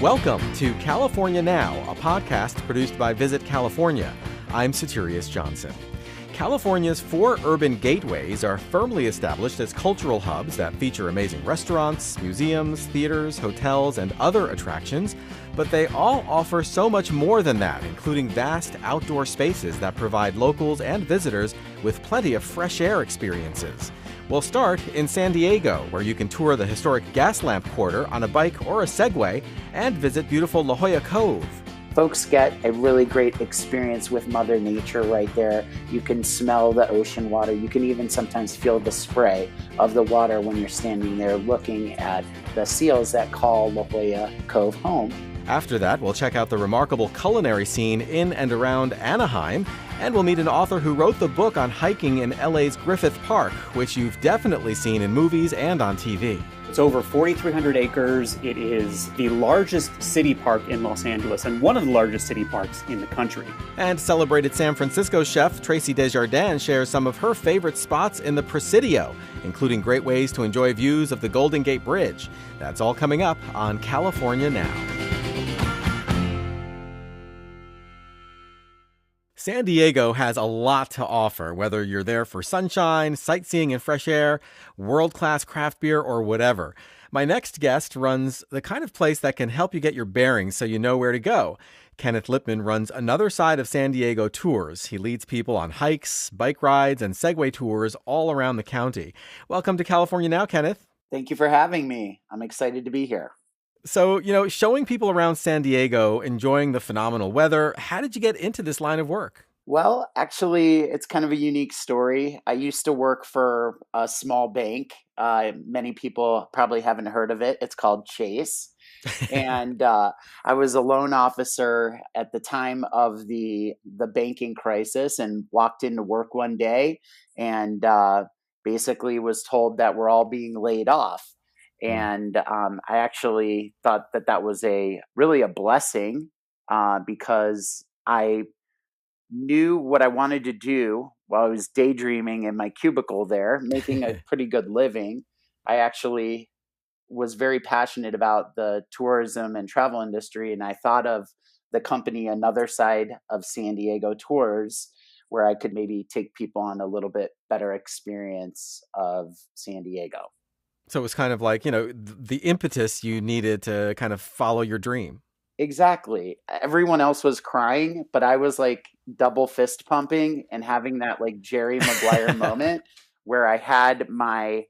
Welcome to California Now, a podcast produced by Visit California. I'm Satirius Johnson. California's 4 urban gateways are firmly established as cultural hubs that feature amazing restaurants, museums, theaters, hotels, and other attractions, but they all offer so much more than that, including vast outdoor spaces that provide locals and visitors with plenty of fresh air experiences. We'll start in San Diego, where you can tour the historic Gaslamp Quarter on a bike or a Segway and visit beautiful La Jolla Cove. Folks get a really great experience with Mother Nature right there. You can smell the ocean water. You can even sometimes feel the spray of the water when you're standing there looking at the seals that call La Jolla Cove home. After that, we'll check out the remarkable culinary scene in and around Anaheim, and we'll meet an author who wrote the book on hiking in LA's Griffith Park, which you've definitely seen in movies and on TV. It's over 4,300 acres. It is the largest city park in Los Angeles and one of the largest city parks in the country. And celebrated San Francisco chef Tracy Desjardins shares some of her favorite spots in the Presidio, including great ways to enjoy views of the Golden Gate Bridge. That's all coming up on California Now. San Diego has a lot to offer, whether you're there for sunshine, sightseeing and fresh air, world-class craft beer, or whatever. My next guest runs the kind of place that can help you get your bearings so you know where to go. Kenneth Lippman runs Another Side of San Diego Tours. He leads people on hikes, bike rides, and Segway tours all around the county. Welcome to California Now, Kenneth. Thank you for having me. I'm excited to be here. So, showing people around San Diego, enjoying the phenomenal weather, how did you get into this line of work? Well, actually, it's kind of a unique story. I used to work for a small bank. Many people probably haven't heard of it. It's called Chase. And I was a loan officer at the time of the banking crisis and walked into work one day and basically was told that we're all being laid off. And I actually thought that was really a blessing because I knew what I wanted to do while I was daydreaming in my cubicle there, making a pretty good living. I actually was very passionate about the tourism and travel industry, and I thought of the company Another Side of San Diego Tours, where I could maybe take people on a little bit better experience of San Diego. So it was kind of like, the impetus you needed to kind of follow your dream. Exactly. Everyone else was crying, but I was like double fist pumping and having that like Jerry Maguire moment where I had my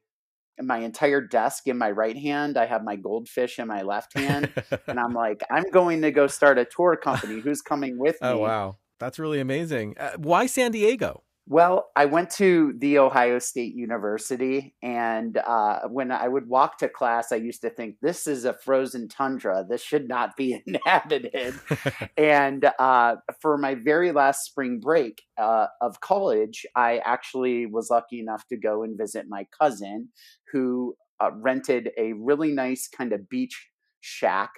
entire desk in my right hand. I have my goldfish in my left hand. And I'm like, I'm going to go start a tour company. Who's coming with me? Oh, wow. That's really amazing. Why San Diego? Well, I went to The Ohio State University, and when I would walk to class, I used to think, this is a frozen tundra. This should not be inhabited. And for my very last spring break of college, I actually was lucky enough to go and visit my cousin who rented a really nice kind of beach shack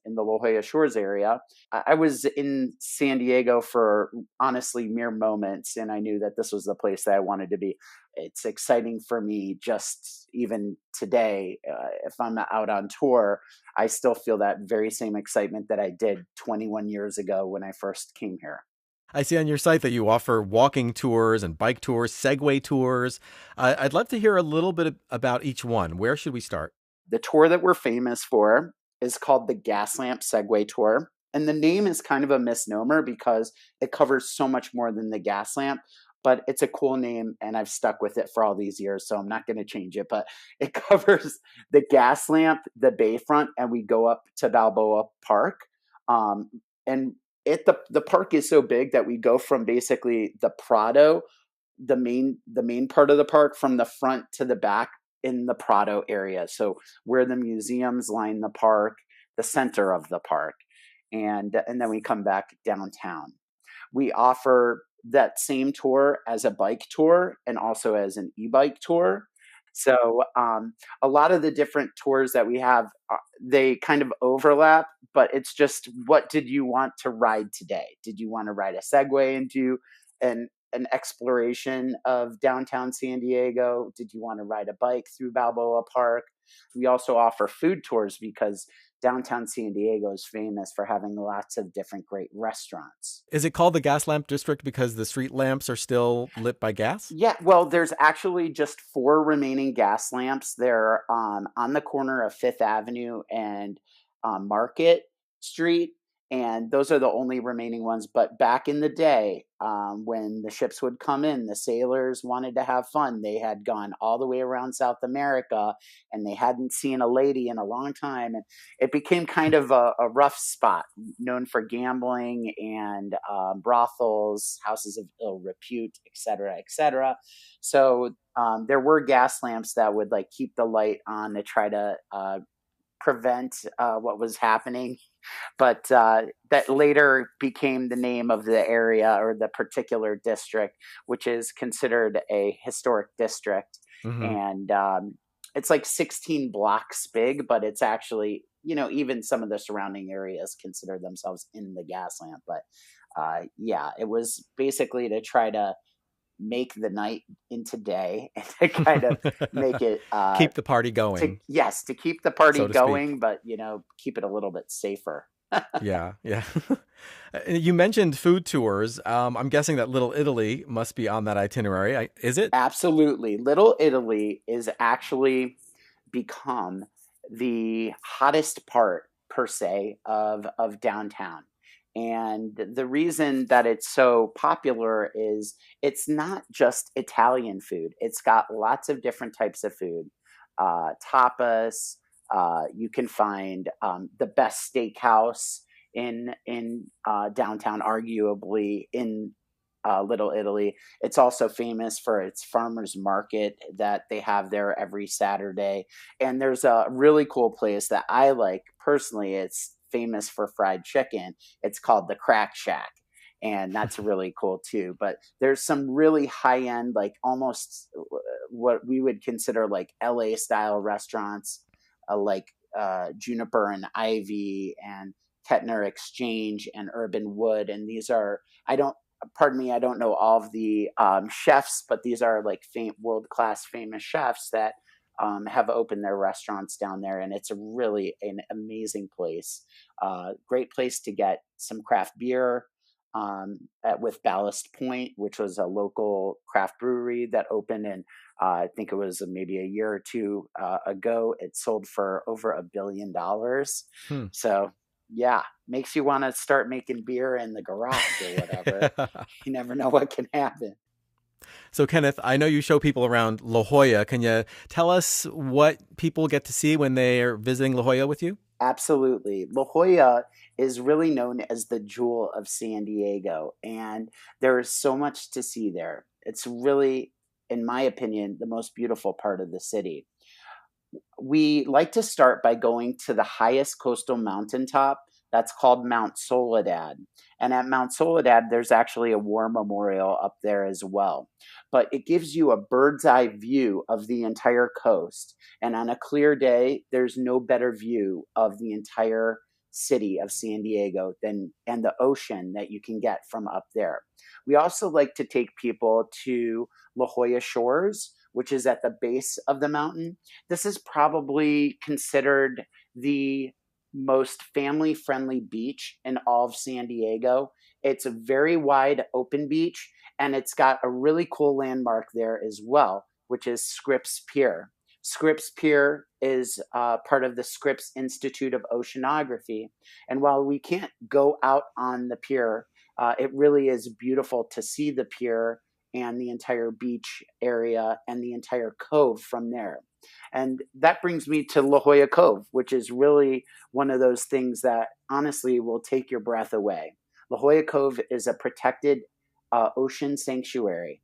in the La Jolla Shores area. I was in San Diego for honestly mere moments, and I knew that this was the place that I wanted to be. It's exciting for me just even today. If I'm out on tour, I still feel that very same excitement that I did 21 years ago when I first came here. I see on your site that you offer walking tours and bike tours, Segway tours. I'd love to hear a little bit about each one. Where should we start? The tour that we're famous for is called the Gaslamp Segway Tour. And the name is kind of a misnomer because it covers so much more than the gas lamp, but it's a cool name and I've stuck with it for all these years, so I'm not going to change it. But it covers the Gaslamp, the Bayfront, and we go up to Balboa Park. And the park is so big that we go from basically the Prado, the main part of the park, from the front to the back in the Prado area. So where the museums line the park, the center of the park. And then we come back downtown. We offer that same tour as a bike tour and also as an e-bike tour. So a lot of the different tours that we have, they kind of overlap, but it's just, what did you want to ride today? Did you want to ride a Segway and do an an exploration of downtown San Diego? Did you want to ride a bike through Balboa Park? We also offer food tours because downtown San Diego is famous for having lots of different great restaurants. Is it called the Gas Lamp District because the street lamps are still lit by gas? Yeah, well, there's actually just 4 remaining gas lamps. They're on the corner of Fifth Avenue and Market Street, and those are the only remaining ones. But back in the day, when the ships would come in, the sailors wanted to have fun. They had gone all the way around South America, and they hadn't seen a lady in a long time. And it became kind of a rough spot, known for gambling and brothels, houses of ill repute, et cetera, et cetera. So there were gas lamps that would like keep the light on to try to prevent what was happening. But that later became the name of the area or the particular district, which is considered a historic district. And it's like 16 blocks big, but it's actually, even some of the surrounding areas consider themselves in the gas lamp. But yeah, it was basically to try to make the night into day and to kind of make it keep the party going. To keep the party so going, but keep it a little bit safer. Yeah. You mentioned food tours. I'm guessing that Little Italy must be on that itinerary. Is it? Absolutely. Little Italy is actually become the hottest part per se of downtown. And the reason that it's so popular is it's not just Italian food. It's got lots of different types of food. Tapas. You can find the best steakhouse in downtown, arguably in Little Italy. It's also famous for its farmers market that they have there every Saturday. And there's a really cool place that I like personally. It's famous for fried chicken. It's called the Crack Shack. And that's really cool too. But there's some really high end, like almost what we would consider like LA style restaurants, like Juniper and Ivy and Kettner Exchange and Urban Wood. And these are, I don't know all of the chefs, but these are like world-class famous chefs that have opened their restaurants down there. And it's really an amazing place. Great place to get some craft beer with Ballast Point, which was a local craft brewery that opened in, I think it was maybe a year or two ago. It sold for over $1 billion. So yeah, makes you want to start making beer in the garage or whatever. You never know what can happen. So Kenneth, I know you show people around La Jolla. Can you tell us what people get to see when they are visiting La Jolla with you? Absolutely. La Jolla is really known as the jewel of San Diego, and there is so much to see there. It's really, in my opinion, the most beautiful part of the city. We like to start by going to the highest coastal mountaintop. That's called Mount Soledad. And at Mount Soledad, there's actually a war memorial up there as well. But it gives you a bird's eye view of the entire coast. And on a clear day, there's no better view of the entire city of San Diego and the ocean that you can get from up there. We also like to take people to La Jolla Shores, which is at the base of the mountain. This is probably considered the most family-friendly beach in all of San Diego. It's a very wide open beach, and it's got a really cool landmark there as well, which is Scripps Pier. Scripps Pier is part of the Scripps Institute of Oceanography. And while we can't go out on the pier, it really is beautiful to see the pier and the entire beach area and the entire cove from there. And that brings me to La Jolla Cove, which is really one of those things that honestly will take your breath away. La Jolla Cove is a protected ocean sanctuary.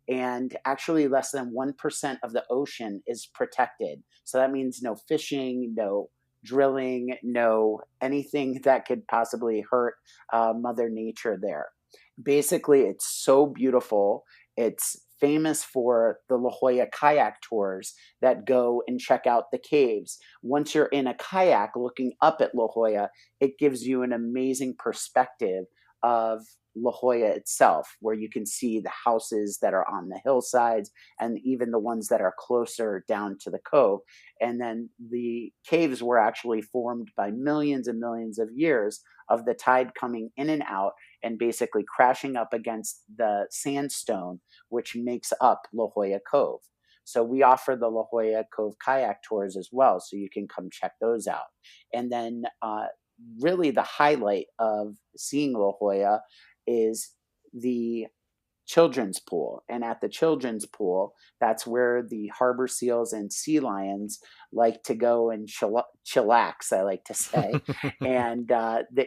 And actually less than 1% of the ocean is protected. So that means no fishing, no drilling, no anything that could possibly hurt Mother Nature there. Basically, it's so beautiful. It's famous for the La Jolla kayak tours that go and check out the caves. Once you're in a kayak looking up at La Jolla, it gives you an amazing perspective of La Jolla itself, where you can see the houses that are on the hillsides and even the ones that are closer down to the cove. And then the caves were actually formed by millions and millions of years of the tide coming in and out and basically crashing up against the sandstone, which makes up La Jolla Cove. So we offer the La Jolla Cove kayak tours as well, so you can come check those out. And then really the highlight of seeing La Jolla is the children's pool. And at the children's pool, that's where the harbor seals and sea lions like to go and chillax, I like to say. And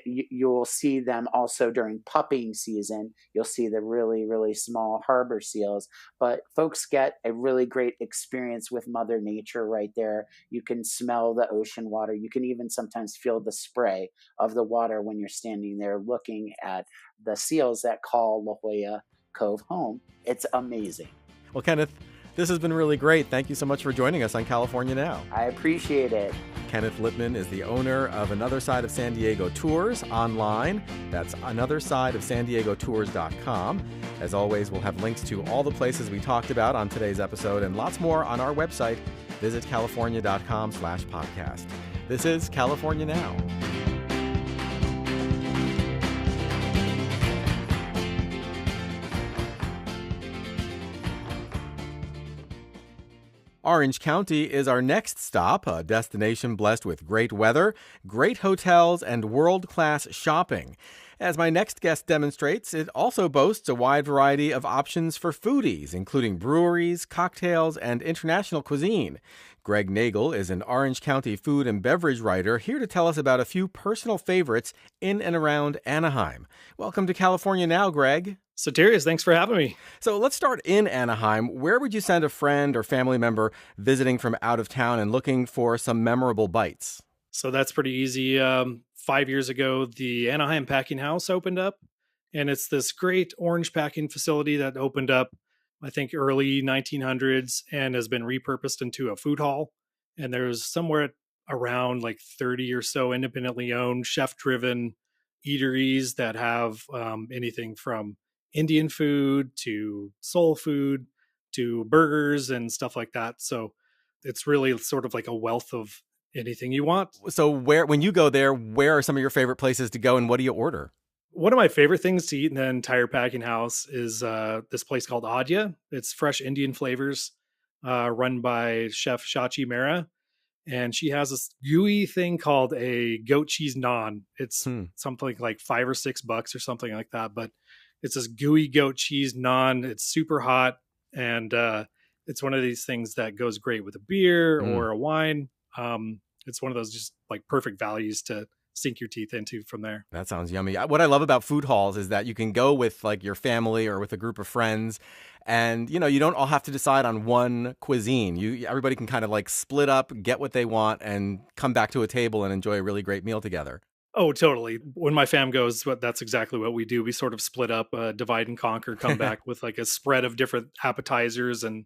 you'll see them also during pupping season. You'll see the really, really small harbor seals. But folks get a really great experience with Mother Nature right there. You can smell the ocean water. You can even sometimes feel the spray of the water when you're standing there looking at the seals that call La Jolla Cove home. It's amazing. Well, Kenneth, this has been really great. Thank you so much for joining us on California Now. I appreciate it. Kenneth Lippman is the owner of Another Side of San Diego Tours online. That's anothersideofsandiegotours.com. As always, we'll have links to all the places we talked about on today's episode and lots more on our website. Visit california.com/podcast. This is California Now. Orange County is our next stop, a destination blessed with great weather, great hotels, and world-class shopping. As my next guest demonstrates, it also boasts a wide variety of options for foodies, including breweries, cocktails, and international cuisine. Greg Nagel is an Orange County food and beverage writer here to tell us about a few personal favorites in and around Anaheim. Welcome to California Now, Greg. Satirius, thanks for having me. So let's start in Anaheim. Where would you send a friend or family member visiting from out of town and looking for some memorable bites? So that's pretty easy. 5 years ago, the Anaheim Packing House opened up, and it's this great orange packing facility that opened up, I think, early 1900s and has been repurposed into a food hall. And there's somewhere around like 30 or so independently owned, chef-driven eateries that have anything from Indian food to soul food to burgers and stuff like that. So it's really sort of like a wealth of anything you want. So when you go there, where are some of your favorite places to go and what do you order? One of my favorite things to eat in the entire packing house is this place called Adya. It's fresh Indian flavors run by Chef Shachi Mehra. And she has this gooey thing called a goat cheese naan. It's something like $5 or $6 or something like that. But it's this gooey goat cheese naan. It's super hot. And it's one of these things that goes great with a beer or a wine. It's one of those just like perfect values to sink your teeth into from there. That sounds yummy. What I love about food halls is that you can go with like your family or with a group of friends and, you know, you don't all have to decide on one cuisine. Everybody can kind of like split up, get what they want and come back to a table and enjoy a really great meal together. Oh, totally. When my fam goes, that's exactly what we do. We sort of split up, divide and conquer, come back with like a spread of different appetizers and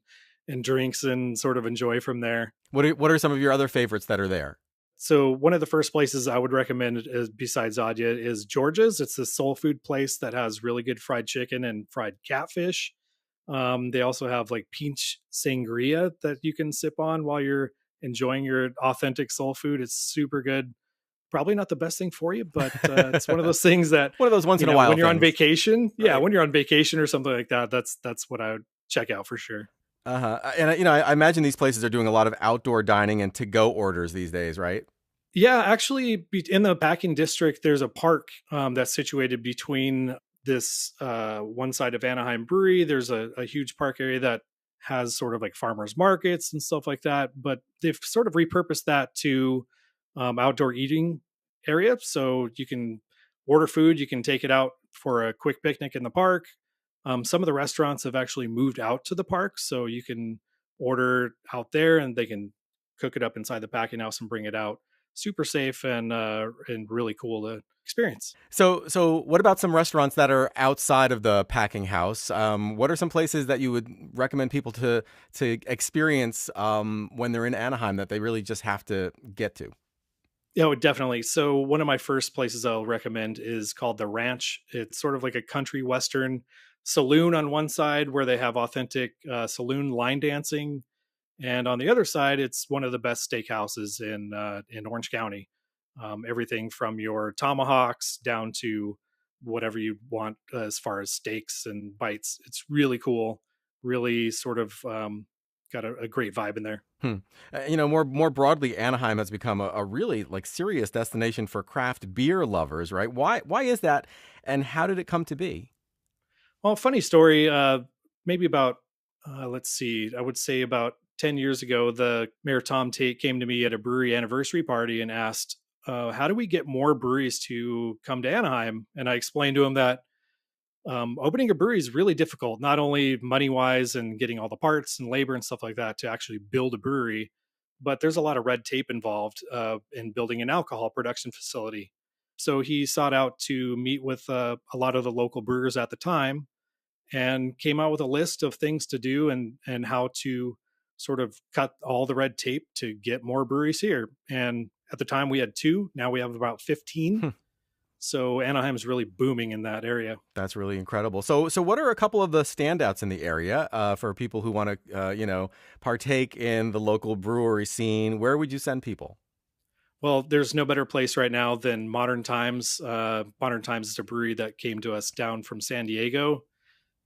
drinks and sort of enjoy from there. What are some of your other favorites that are there? So one of the first places I would recommend is, besides Adya, is George's. It's a soul food place that has really good fried chicken and fried catfish. They also have like peach sangria that you can sip on while you're enjoying your authentic soul food. It's super good. Probably not the best thing for you, but it's one of those things that one of those once in a while when you're things. On vacation. Right. Yeah, when you're on vacation or something like that, that's what I would check out for sure. And I imagine these places are doing a lot of outdoor dining and to-go orders these days, right? Yeah, actually, in the packing district, there's a park that's situated between this one side of Anaheim Brewery. There's a huge park area that has sort of like farmers markets and stuff like that, but they've sort of repurposed that to outdoor eating area. So you can order food, you can take it out for a quick picnic in the park. Some of the restaurants have actually moved out to the park, so you can order out there and they can cook it up inside the packing house and bring it out. Super safe and really cool to experience. So what about some restaurants that are outside of the packing house? What are some places that you would recommend people to experience when they're in Anaheim that they really just have to get to? Oh, definitely. So one of my first places I'll recommend is called the Ranch. It's sort of like a country western saloon on one side where they have authentic saloon line dancing, and on the other side, it's one of the best steakhouses in Orange County. Everything from your tomahawks down to whatever you want as far as steaks and bites. It's really cool. Really sort of got a great vibe in there. Hmm. More broadly, Anaheim has become a really like serious destination for craft beer lovers, right? Why is that, and how did it come to be? Well, funny story. Maybe about let's see, I would say about 10 years ago, the Mayor Tom Tate came to me at a brewery anniversary party and asked, "How do we get more breweries to come to Anaheim?" And I explained to him that opening a brewery is really difficult, not only money wise and getting all the parts and labor and stuff like that to actually build a brewery, but there's a lot of red tape involved in building an alcohol production facility. So he sought out to meet with a lot of the local brewers at the time and came out with a list of things to do and how to sort of cut all the red tape to get more breweries here. And at the time we had two, now we have about 15. So Anaheim is really booming in that area. That's really incredible. So what are a couple of the standouts in the area for people who want to, partake in the local brewery scene? Where would you send people? Well, there's no better place right now than Modern Times. Modern Times is a brewery that came to us down from San Diego.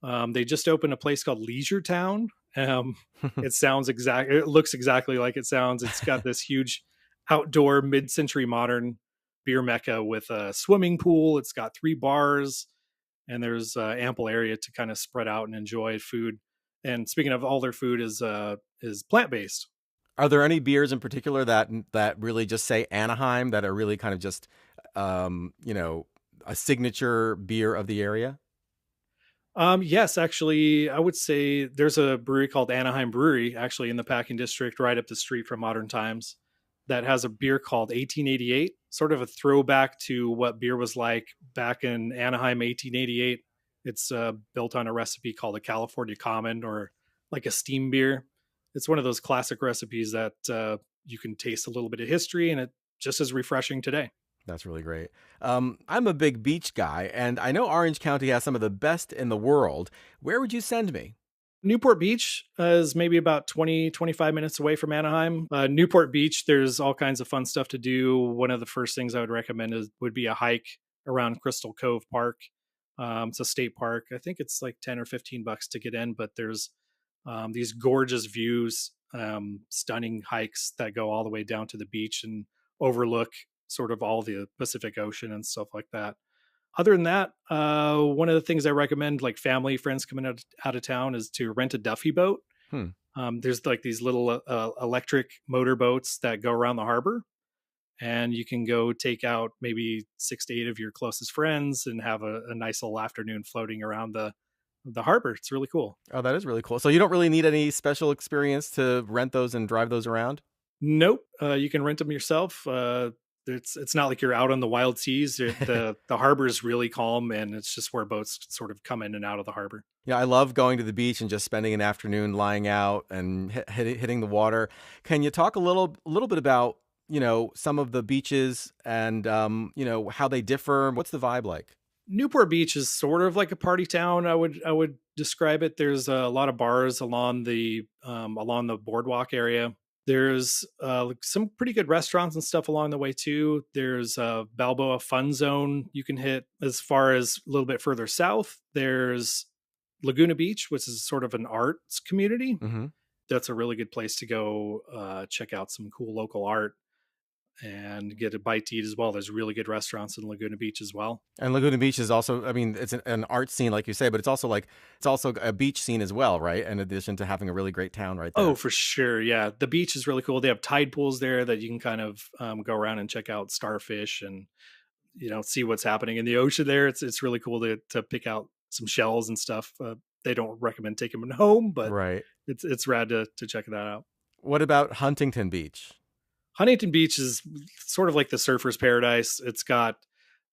They just opened a place called Leisure Town. It looks exactly like it sounds. It's got this huge outdoor mid-century modern beer mecca with a swimming pool. It's got 3 bars, and there's ample area to kind of spread out and enjoy food. And speaking of, all their food is plant-based. Are there any beers in particular that really just say Anaheim, that are really kind of just a signature beer of the area? Yes, actually, I would say there's a brewery called Anaheim Brewery, actually in the Packing District, right up the street from Modern Times, that has a beer called 1888, sort of a throwback to what beer was like back in Anaheim 1888. It's built on a recipe called a California Common, or like a steam beer. It's one of those classic recipes that you can taste a little bit of history, and it just as refreshing today. That's really great. I'm a big beach guy, and I know Orange County has some of the best in the world. Where would you send me? Newport Beach is maybe about 25 minutes away from Anaheim. Newport Beach, there's all kinds of fun stuff to do. One of the first things I would recommend would be a hike around Crystal Cove Park. It's a state park. I think it's like 10 or $15 to get in, but there's these gorgeous views, stunning hikes that go all the way down to the beach and overlook sort of all the Pacific Ocean and stuff like that. Other than that, one of the things I recommend, like family, friends coming out of town, is to rent a Duffy boat. There's like these little electric motor boats that go around the harbor, and you can go take out maybe 6 to 8 of your closest friends and have a nice little afternoon floating around the harbor. It's really cool. Oh, that is really cool. So you don't really need any special experience to rent those and drive those around? Nope. You can rent them yourself. It's not like you're out on the wild seas. The harbor is really calm, and it's just where boats sort of come in and out of the harbor. Yeah, I love going to the beach and just spending an afternoon lying out and hitting the water. Can you talk a little bit about, some of the beaches and, how they differ? What's the vibe like? Newport Beach is sort of like a party town. I would describe it. There's a lot of bars along the boardwalk area. There's some pretty good restaurants and stuff along the way too. There's Balboa Fun Zone you can hit. As far as a little bit further south, there's Laguna Beach, which is sort of an arts community. Mm-hmm. That's a really good place to go check out some cool local art and get a bite to eat as well. There's really good restaurants in Laguna Beach as well. And Laguna Beach is also, I mean, it's an art scene, like you say, but it's also a beach scene as well, right? In addition to having a really great town right there. Oh, for sure. Yeah. The beach is really cool. They have tide pools there that you can kind of go around and check out starfish and, see what's happening in the ocean there. It's really cool to pick out some shells and stuff. They don't recommend taking them home, but right. It's rad to check that out. What about Huntington Beach? Huntington Beach is sort of like the surfer's paradise. It's got,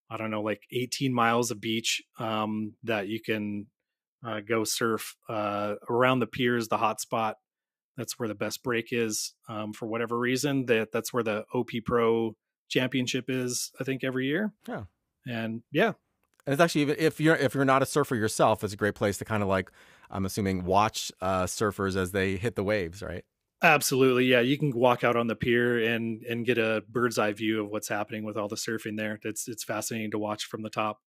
I don't know, like 18 miles of beach that you can go surf around the piers, the hot spot. That's where the best break is for whatever reason. That's where the OP Pro championship is, I think, every year. Yeah. And yeah. And it's actually, if you're not a surfer yourself, it's a great place to kind of like, I'm assuming, watch surfers as they hit the waves, right? Absolutely. Yeah. You can walk out on the pier and get a bird's eye view of what's happening with all the surfing there. It's fascinating to watch from the top.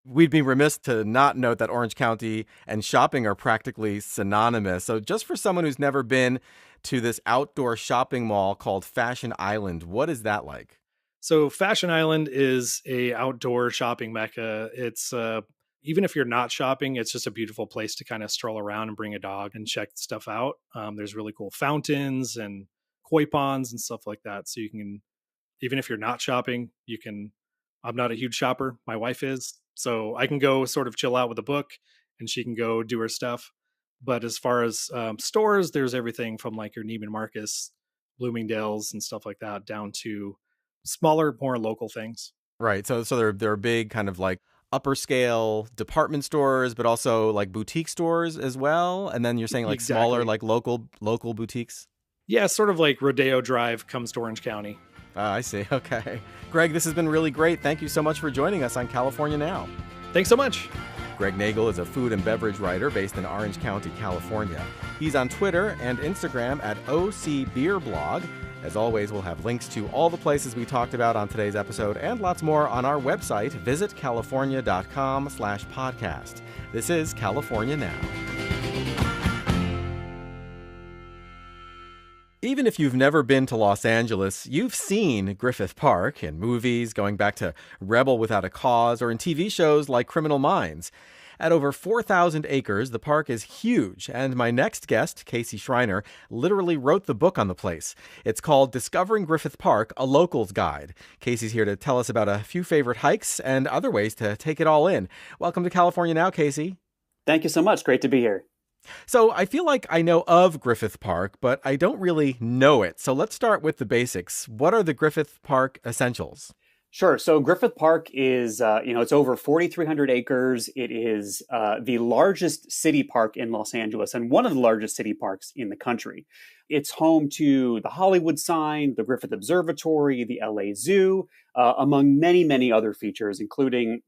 We'd be remiss to not note that Orange County and shopping are practically synonymous. So just for someone who's never been to this outdoor shopping mall called Fashion Island, what is that like? So Fashion Island is a outdoor shopping mecca. It's even if you're not shopping, it's just a beautiful place to kind of stroll around and bring a dog and check stuff out. There's really cool fountains and koi ponds and stuff like that. So you can, even if you're not shopping, you can. I'm not a huge shopper. My wife is. So I can go sort of chill out with a book and she can go do her stuff. But as far as stores, there's everything from like your Neiman Marcus, Bloomingdale's and stuff like that down to smaller, more local things. Right. So they're big kind of like upper scale department stores, but also like boutique stores as well. And then you're saying like smaller, like local boutiques. Yeah, sort of like Rodeo Drive comes to Orange County. I see. Okay. Greg, this has been really great. Thank you so much for joining us on California Now. Thanks so much. Greg Nagel is a food and beverage writer based in Orange County, California. He's on Twitter and Instagram at OC Beer Blog. As always, we'll have links to all the places we talked about on today's episode and lots more on our website, visitcalifornia.com/podcast. This is California Now. Even if you've never been to Los Angeles, you've seen Griffith Park in movies, going back to Rebel Without a Cause, or in TV shows like Criminal Minds. At over 4,000 acres, the park is huge, and my next guest, Casey Schreiner, literally wrote the book on the place. It's called Discovering Griffith Park, A Local's Guide. Casey's here to tell us about a few favorite hikes and other ways to take it all in. Welcome to California Now, Casey. Thank you so much. Great to be here. So I feel like I know of Griffith Park, but I don't really know it. So let's start with the basics. What are the Griffith Park essentials? Sure. So Griffith Park is, it's over 4,300 acres. It is the largest city park in Los Angeles and one of the largest city parks in the country. It's home to the Hollywood sign, the Griffith Observatory, the LA Zoo, among many, many other features, including,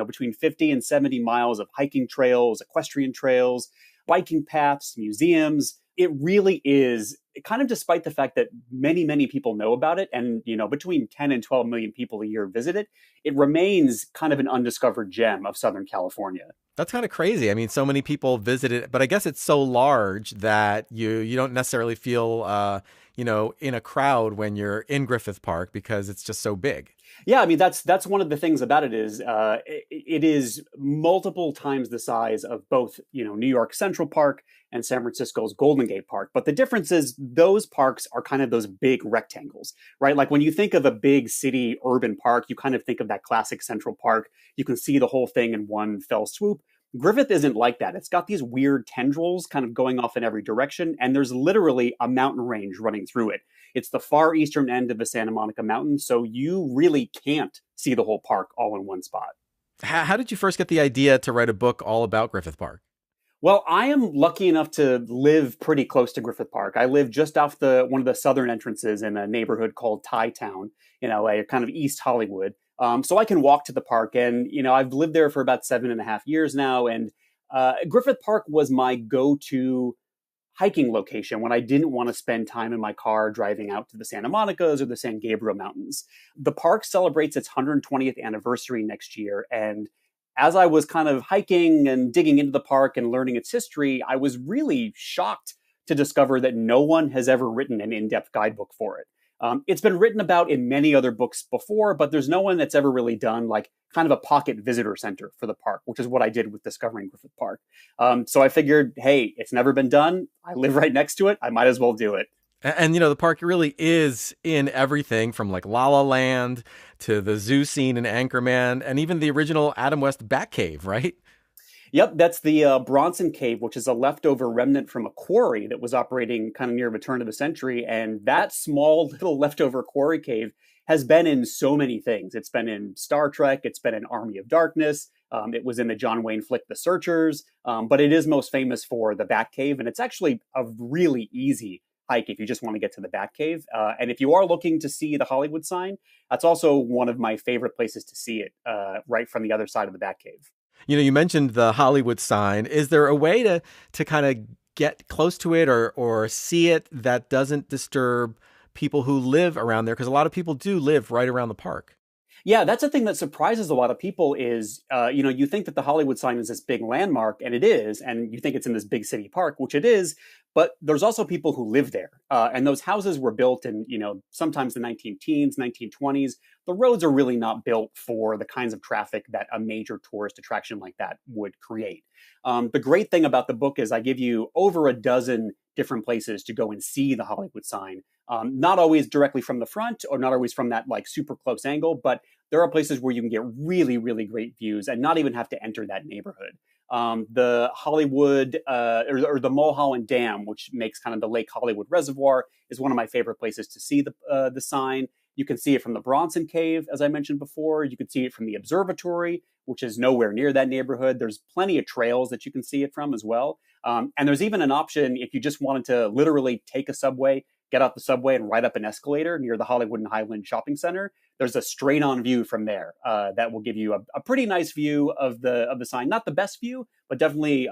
between 50 and 70 miles of hiking trails, equestrian trails, biking paths, museums. It really is, kind of despite the fact that many, many people know about it, and between 10 and 12 million people a year visit it, it remains kind of an undiscovered gem of Southern California. That's kind of crazy. I mean, so many people visit it, but I guess it's so large that you don't necessarily feel in a crowd when you're in Griffith Park because it's just so big. Yeah, I mean, that's one of the things about it is it is multiple times the size of both, New York Central Park and San Francisco's Golden Gate Park. But the difference is those parks are kind of those big rectangles, right? Like when you think of a big city urban park, you kind of think of that classic Central Park. You can see the whole thing in one fell swoop. Griffith isn't like that. It's got these weird tendrils kind of going off in every direction, and there's literally a mountain range running through it. It's the far eastern end of the Santa Monica Mountains, so you really can't see the whole park all in one spot. How did you first get the idea to write a book all about Griffith Park? Well, I am lucky enough to live pretty close to Griffith Park. I live just off one of the southern entrances in a neighborhood called Thai Town in LA, kind of East Hollywood. So I can walk to the park, and I've lived there for about 7.5 years now. And Griffith Park was my go-to hiking location when I didn't want to spend time in my car driving out to the Santa Monicas or the San Gabriel Mountains. The park celebrates its 120th anniversary next year, and as I was kind of hiking and digging into the park and learning its history, I was really shocked to discover that no one has ever written an in-depth guidebook for it. It's been written about in many other books before, but there's no one that's ever really done like kind of a pocket visitor center for the park, which is what I did with Discovering Griffith Park. So I figured, hey, it's never been done. I live right next to it. I might as well do it. And, the park really is in everything from like La La Land to the zoo scene in Anchorman and even the original Adam West Batcave, right? Yep, that's the Bronson Cave, which is a leftover remnant from a quarry that was operating kind of near the turn of the century. And that small little leftover quarry cave has been in so many things. It's been in Star Trek. It's been in Army of Darkness. It was in the John Wayne flick, The Searchers. But it is most famous for the Batcave. And it's actually a really easy hike if you just want to get to the Batcave. And if you are looking to see the Hollywood sign, that's also one of my favorite places to see it, right from the other side of the Batcave. You mentioned the Hollywood sign. Is there a way to kind of get close to it or see it that doesn't disturb people who live around there? Because a lot of people do live right around the park. Yeah, that's a thing that surprises a lot of people is, you think that the Hollywood sign is this big landmark, and it is, and you think it's in this big city park, which it is, but there's also people who live there. And those houses were built in, sometimes the 19-teens, 1920s. The roads are really not built for the kinds of traffic that a major tourist attraction like that would create. The great thing about the book is I give you over a dozen different places to go and see the Hollywood sign. Not always directly from the front or not always from that like super close angle, but there are places where you can get really, really great views and not even have to enter that neighborhood. The Hollywood or the Mulholland Dam, which makes kind of the Lake Hollywood Reservoir, is one of my favorite places to see the sign. You can see it from the Bronson Cave, as I mentioned before. You can see it from the observatory, which is nowhere near that neighborhood. There's plenty of trails that you can see it from as well. And there's even an option if you just wanted to literally take a subway, get off the subway and ride up an escalator near the Hollywood and Highland Shopping Center. There's a straight on view from there that will give you a pretty nice view of the sign. Not the best view, but definitely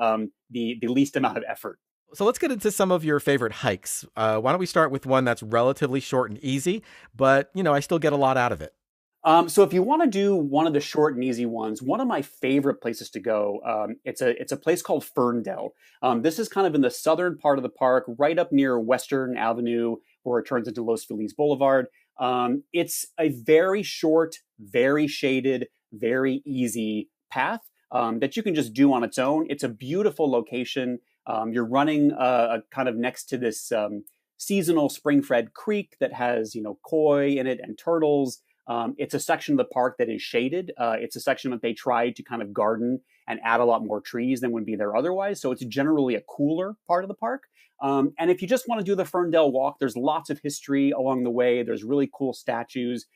the least amount of effort. So let's get into some of your favorite hikes. Why don't we start with one that's relatively short and easy, but I still get a lot out of it. So if you want to do one of the short and easy ones, one of my favorite places to go, it's a place called Ferndale. This is kind of in the southern part of the park, right up near Western Avenue, where it turns into Los Feliz Boulevard. It's a very short, very shaded, very easy path that you can just do on its own. It's a beautiful location. You're running kind of next to this seasonal spring-fed creek that has, koi in it and turtles. It's a section of the park that is shaded. It's a section that they tried to kind of garden and add a lot more trees than would be there otherwise. So it's generally a cooler part of the park. And if you just want to do the Ferndale walk, there's lots of history along the way. There's really cool statues.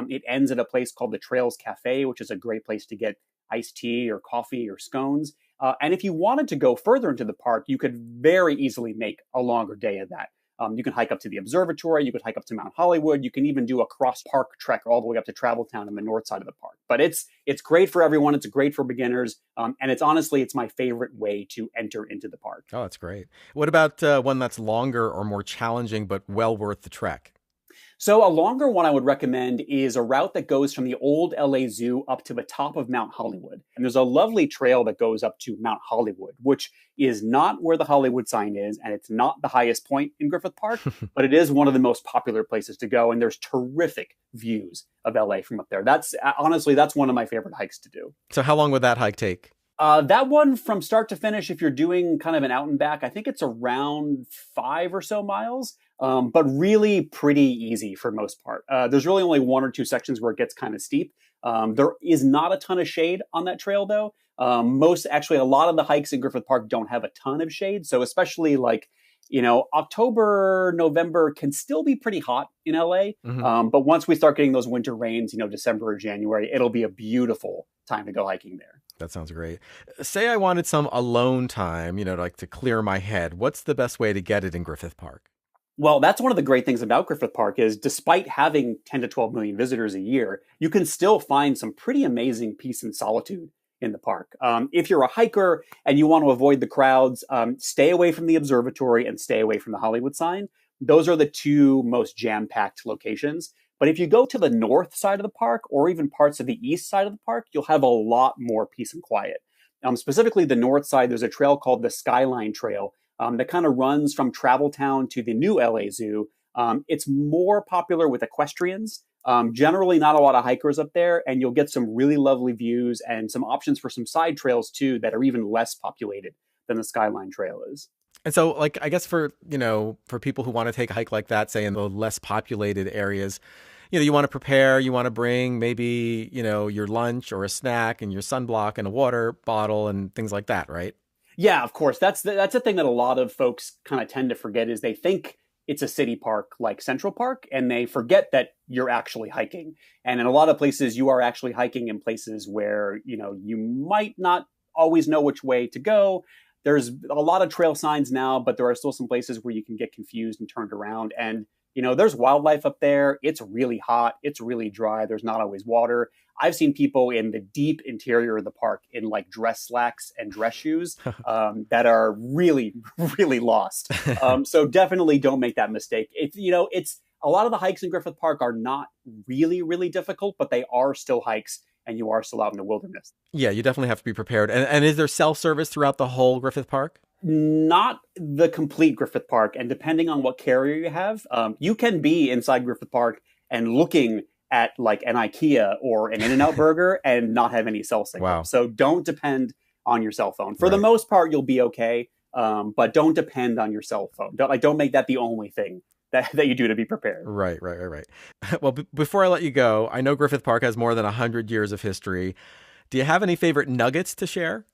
It ends at a place called the Trails Cafe, which is a great place to get iced tea or coffee or scones. And if you wanted to go further into the park, you could very easily make a longer day of that. You can hike up to the observatory. You could hike up to Mount Hollywood. You can even do a cross-park trek all the way up to Traveltown in the north side of the park. But it's great for everyone. It's great for beginners. And it's my favorite way to enter into the park. Oh, that's great. What about one that's longer or more challenging, but well worth the trek? So a longer one I would recommend is a route that goes from the old LA Zoo up to the top of Mount Hollywood. And there's a lovely trail that goes up to Mount Hollywood, which is not where the Hollywood sign is, and it's not the highest point in Griffith Park, but it is one of the most popular places to go, and there's terrific views of LA from up there. That's one of my favorite hikes to do. So how long would that hike take? That one from start to finish, if you're doing kind of an out and back, I think it's around 5 or so miles. But really pretty easy for most part. There's really only 1 or 2 sections where it gets kind of steep. There is not a ton of shade on that trail, though. A lot of the hikes in Griffith Park don't have a ton of shade. So especially October, November can still be pretty hot in LA. Mm-hmm. But once we start getting those winter rains, December or January, it'll be a beautiful time to go hiking there. That sounds great. Say I wanted some alone time, to clear my head. What's the best way to get it in Griffith Park? Well, that's one of the great things about Griffith Park is despite having 10 to 12 million visitors a year, you can still find some pretty amazing peace and solitude in the park. If you're a hiker and you want to avoid the crowds, stay away from the observatory and stay away from the Hollywood sign. Those are the 2 most jam-packed locations. But if you go to the north side of the park or even parts of the east side of the park, you'll have a lot more peace and quiet. Specifically the north side, there's a trail called the Skyline Trail, that kind of runs from Traveltown to the new LA Zoo. It's more popular with equestrians. Generally not a lot of hikers up there, and you'll get some really lovely views and some options for some side trails too that are even less populated than the Skyline Trail is. And so, I guess for people who want to take a hike like that, say in the less populated areas, you want to prepare, you want to bring maybe, your lunch or a snack and your sunblock and a water bottle and things like that, right? Yeah, of course. That's the thing that a lot of folks kind of tend to forget is they think it's a city park like Central Park, and they forget that you're actually hiking. And in a lot of places, you are actually hiking in places where, you might not always know which way to go. There's a lot of trail signs now, but there are still some places where you can get confused and turned around. And, there's wildlife up there. It's really hot. It's really dry. There's not always water. I've seen people in the deep interior of the park in like dress slacks and dress shoes that are really, really lost. So definitely don't make that mistake. It's a lot of the hikes in Griffith Park are not really, really difficult, but they are still hikes and you are still out in the wilderness. Yeah, you definitely have to be prepared. And is there self-service throughout the whole Griffith Park? Not the complete Griffith Park. And depending on what carrier you have, you can be inside Griffith Park and looking at like an IKEA or an In-N-Out burger and not have any cell signal. Wow. So don't depend on your cell phone. For the most part, you'll be okay. But don't depend on your cell phone. Don't make that the only thing that you do to be prepared. Right. Well, before I let you go, I know Griffith Park has more than 100 years of history. Do you have any favorite nuggets to share?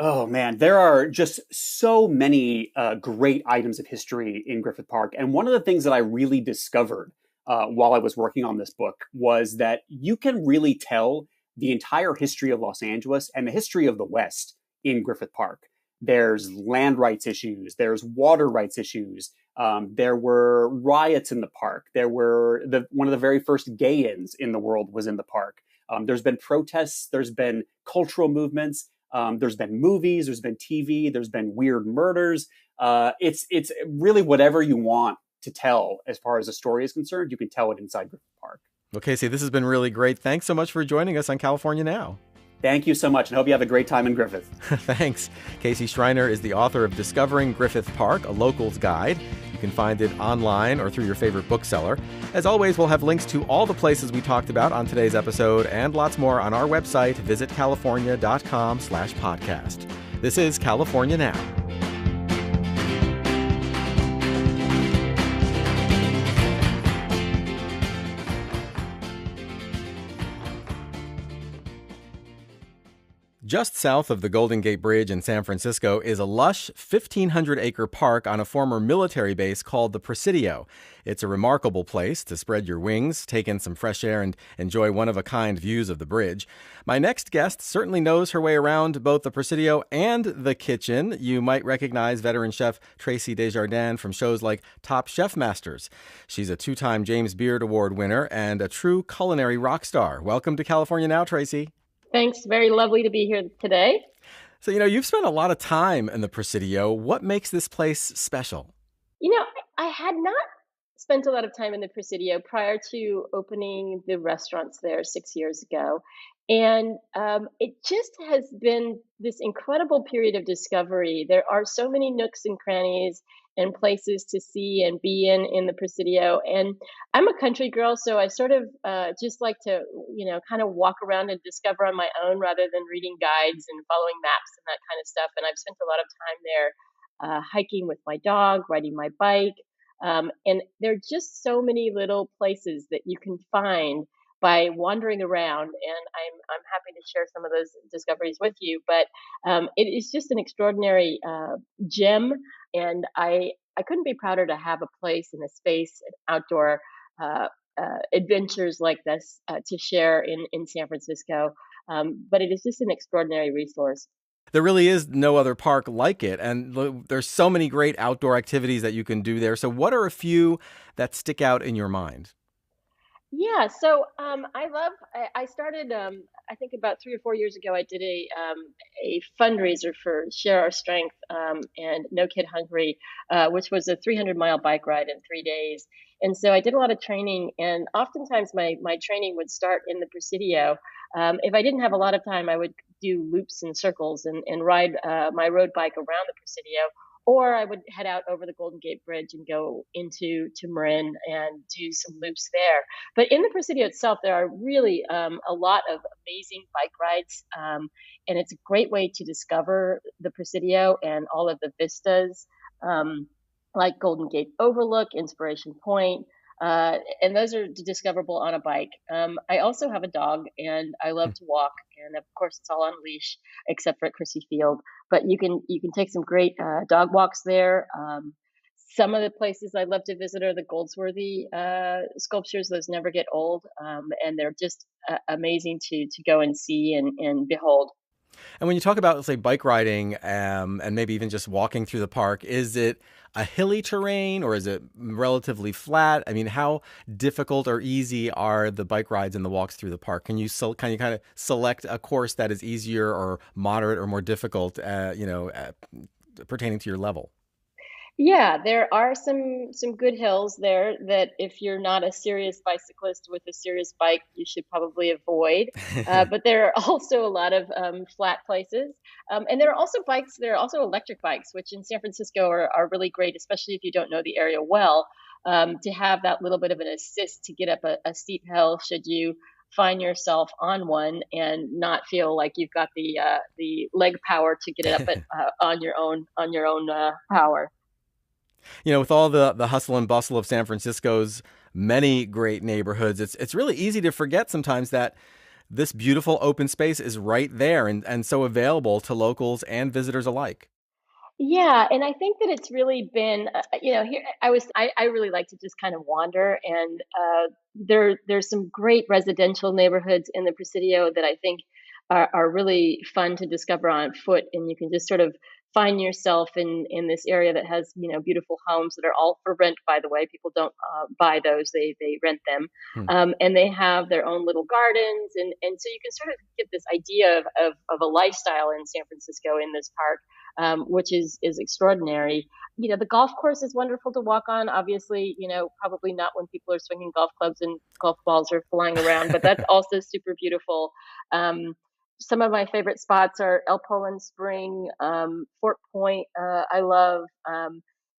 Oh, man, there are just so many great items of history in Griffith Park. And one of the things that I really discovered while I was working on this book was that you can really tell the entire history of Los Angeles and the history of the West in Griffith Park. There's land rights issues. There's water rights issues. There were riots in the park. There were one of the very first gay-ins in the world was in the park. There's been protests. There's been cultural movements. There's been movies. There's been TV. There's been weird murders. It's really whatever you want to tell as far as the story is concerned. You can tell it inside Griffith Park. Well, Casey, this has been really great. Thanks so much for joining us on California Now. Thank you so much, and hope you have a great time in Griffith. Thanks. Casey Schreiner is the author of Discovering Griffith Park, a local's guide. You can find it online or through your favorite bookseller. As always, we'll have links to all the places we talked about on today's episode and lots more on our website, visitcalifornia.com/podcast. This is California Now. Just south of the Golden Gate Bridge in San Francisco is a lush 1,500-acre park on a former military base called the Presidio. It's a remarkable place to spread your wings, take in some fresh air, and enjoy one-of-a-kind views of the bridge. My next guest certainly knows her way around both the Presidio and the kitchen. You might recognize veteran chef Tracy Desjardins from shows like Top Chef Masters. She's a two-time James Beard Award winner and a true culinary rock star. Welcome to California Now, Tracy. Thanks. Very lovely to be here today. So, you've spent a lot of time in the Presidio. What makes this place special? I had not spent a lot of time in the Presidio prior to opening the restaurants there 6 years ago. And it just has been this incredible period of discovery. There are so many nooks and crannies and places to see and be in the Presidio. And I'm a country girl, so I sort of just like to, kind of walk around and discover on my own rather than reading guides and following maps and that kind of stuff. And I've spent a lot of time there hiking with my dog, riding my bike. And there are just so many little places that you can find by wandering around, and I'm happy to share some of those discoveries with you. But it is just an extraordinary gem, and I couldn't be prouder to have a place and a space, and outdoor adventures like this to share in San Francisco. But it is just an extraordinary resource. There really is no other park like it, and there's so many great outdoor activities that you can do there. So what are a few that stick out in your mind? Yeah, so I started, I think about 3 or 4 years ago, I did a fundraiser for Share Our Strength and No Kid Hungry, which was a 300-mile bike ride in 3 days. And so I did a lot of training, and oftentimes my training would start in the Presidio. If I didn't have a lot of time, I would do loops and circles and ride my road bike around the Presidio. Or I would head out over the Golden Gate Bridge and go into Marin and do some loops there. But in the Presidio itself, there are really a lot of amazing bike rides. And it's a great way to discover the Presidio and all of the vistas, like Golden Gate Overlook, Inspiration Point. And those are discoverable on a bike. I also have a dog, and I love to walk. And of course, it's all on a leash, except for at Crissy Field. But you can take some great dog walks there. Some of the places I love to visit are the Goldsworthy sculptures. Those never get old, and they're just amazing to go and see and behold. And when you talk about, let's say, bike riding and maybe even just walking through the park, is it a hilly terrain or is it relatively flat? I mean, how difficult or easy are the bike rides and the walks through the park? Can you kind of select a course that is easier or moderate or more difficult, pertaining to your level? Yeah, there are some good hills there that if you're not a serious bicyclist with a serious bike, you should probably avoid. But there are also a lot of flat places, and there are also bikes. There are also electric bikes, which in San Francisco are really great, especially if you don't know the area well, to have that little bit of an assist to get up a steep hill should you find yourself on one and not feel like you've got the leg power to get it up on your own power. With all the hustle and bustle of San Francisco's many great neighborhoods, it's really easy to forget sometimes that this beautiful open space is right there and so available to locals and visitors alike. Yeah, and I think that it's really been, here I really like to just kind of wander, and there's some great residential neighborhoods in the Presidio that I think are really fun to discover on foot, and you can just sort of find yourself in this area that has beautiful homes that are all for rent. By the way, people don't buy those; they rent them, Hmm. and they have their own little gardens, and so you can sort of get this idea of a lifestyle in San Francisco in this park, which is extraordinary. The golf course is wonderful to walk on. Obviously, probably not when people are swinging golf clubs and golf balls are flying around, but that's also super beautiful. Some of my favorite spots are El Poland Spring, Fort Point. I love,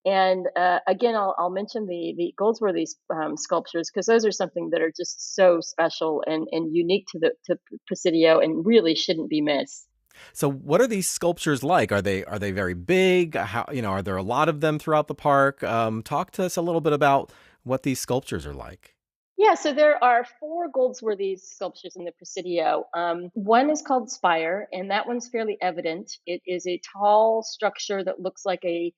and again, I'll mention the Goldsworthy sculptures because those are something that are just so special and unique to Presidio and really shouldn't be missed. So what are these sculptures like? Are they very big? Are there a lot of them throughout the park? Talk to us a little bit about what these sculptures are like. Yeah, so there are four Goldsworthy sculptures in the Presidio. One is called Spire, and that one's fairly evident. It is a tall structure that looks like a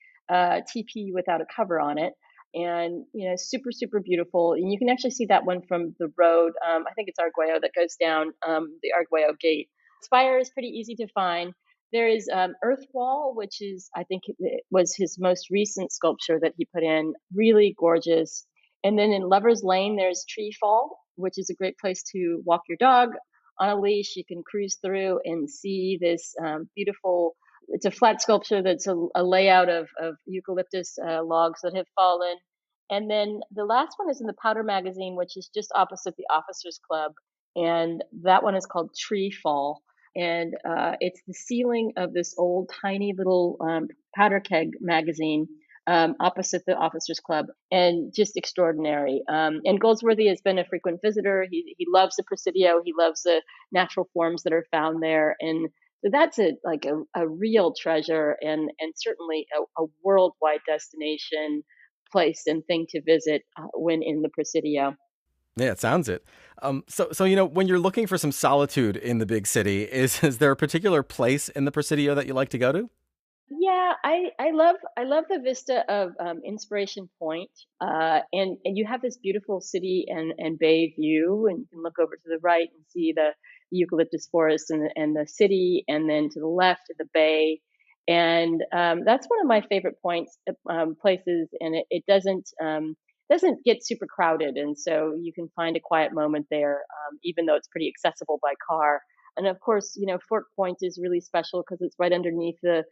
teepee without a cover on it, and super super beautiful. And you can actually see that one from the road. I think it's Arguello that goes down the Arguello Gate. Spire is pretty easy to find. There is Earthwall, which is I think it was his most recent sculpture that he put in. Really gorgeous. And then in Lover's Lane, there's Tree Fall, which is a great place to walk your dog on a leash. You can cruise through and see this beautiful, it's a flat sculpture that's a layout of eucalyptus logs that have fallen. And then the last one is in the Powder Magazine, which is just opposite the Officers Club. And that one is called Tree Fall. And it's the ceiling of this old tiny little powder keg magazine opposite the Officers Club, and just extraordinary. And Goldsworthy has been a frequent visitor. He loves the Presidio. He loves the natural forms that are found there, and so that's a real treasure, and certainly a worldwide destination place and thing to visit when in the Presidio. Yeah, it sounds it. So when you're looking for some solitude in the big city, is there a particular place in the Presidio that you like to go to? Yeah, I love the vista of Inspiration Point, and you have this beautiful city and bay view, and you can look over to the right and see the eucalyptus forest and the city, and then to the left the bay, and that's one of my favorite points places, and it doesn't get super crowded, and so you can find a quiet moment there, even though it's pretty accessible by car. And of course, Fort Point is really special because it's right underneath the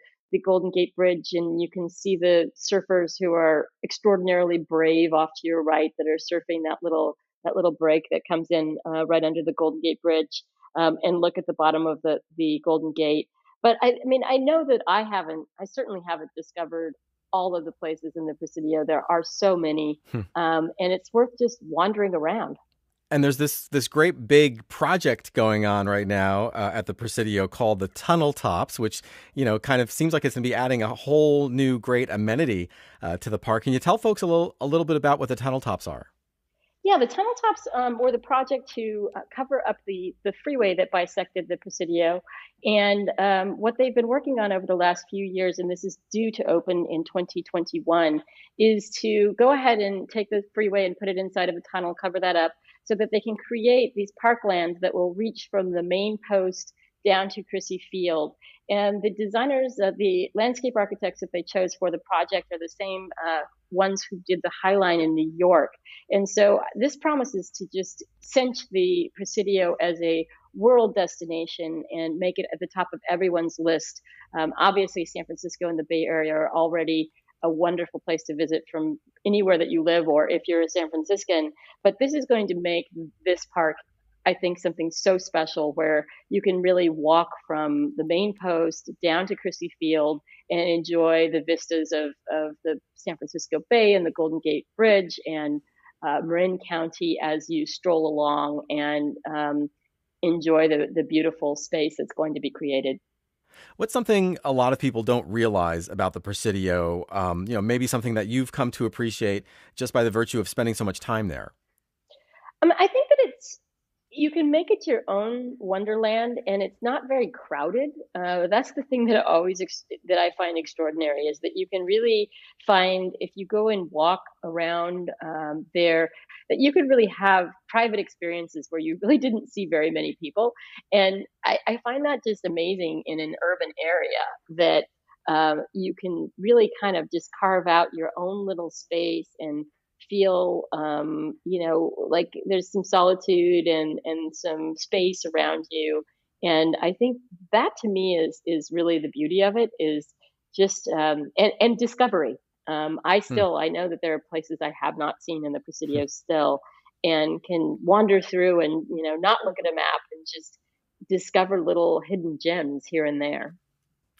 Golden Gate Bridge, and you can see the surfers who are extraordinarily brave off to your right that are surfing that little break that comes in right under the Golden Gate Bridge, and look at the bottom of the Golden Gate. But I mean, I know that I certainly haven't discovered all of the places in the Presidio. There are so many, and it's worth just wandering around. And there's this great big project going on right now at the Presidio called the Tunnel Tops, which kind of seems like it's going to be adding a whole new great amenity to the park. Can you tell folks a little bit about what the Tunnel Tops are? Yeah, the Tunnel Tops were the project to cover up the freeway that bisected the Presidio. And what they've been working on over the last few years, and this is due to open in 2021, is to go ahead and take the freeway and put it inside of a tunnel, cover that up, so that they can create these parklands that will reach from the main post down to Crissy Field. And the designers, the landscape architects that they chose for the project are the same ones who did the High Line in New York. And so this promises to just cinch the Presidio as a world destination and make it at the top of everyone's list. Obviously, San Francisco and the Bay Area are already a wonderful place to visit from anywhere that you live, or if you're a San Franciscan. But this is going to make this park, I think, something so special where you can really walk from the main post down to Crissy Field and enjoy the vistas of the San Francisco Bay and the Golden Gate Bridge and Marin County as you stroll along and enjoy the beautiful space that's going to be created. What's something a lot of people don't realize about the Presidio? Maybe something that you've come to appreciate just by the virtue of spending so much time there. I think that you can make it your own wonderland, and it's not very crowded. That's the thing that I find extraordinary, is that you can really find, if you go and walk around there, that you could really have private experiences where you really didn't see very many people. And I find that just amazing in an urban area, that you can really kind of just carve out your own little space and feel, like there's some solitude and some space around you. And I think that to me is really the beauty of it, is just, and discovery. I know that there are places I have not seen in the Presidio still, and can wander through and, not look at a map and just discover little hidden gems here and there.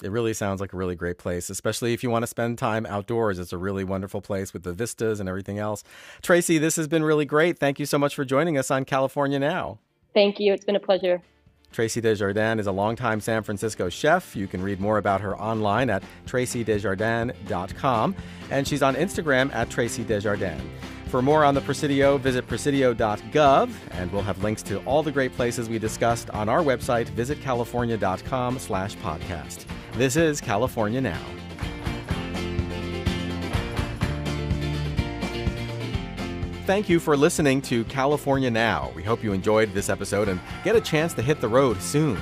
It really sounds like a really great place, especially if you want to spend time outdoors. It's a really wonderful place with the vistas and everything else. Tracy, this has been really great. Thank you so much for joining us on California Now. Thank you. It's been a pleasure. Tracy Desjardins is a longtime San Francisco chef. You can read more about her online at tracydesjardins.com, and she's on Instagram at Tracy Desjardins. For more on the Presidio, visit presidio.gov, and we'll have links to all the great places we discussed on our website, visitcalifornia.com/podcast. This is California Now. Thank you for listening to California Now. We hope you enjoyed this episode and get a chance to hit the road soon.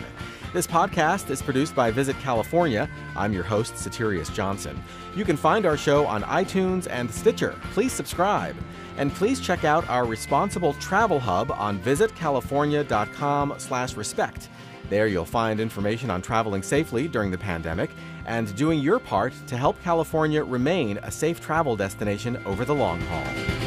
This podcast is produced by Visit California. I'm your host, Satirius Johnson. You can find our show on iTunes and Stitcher. Please subscribe. And please check out our responsible travel hub on visitcalifornia.com/respect. There you'll find information on traveling safely during the pandemic and doing your part to help California remain a safe travel destination over the long haul.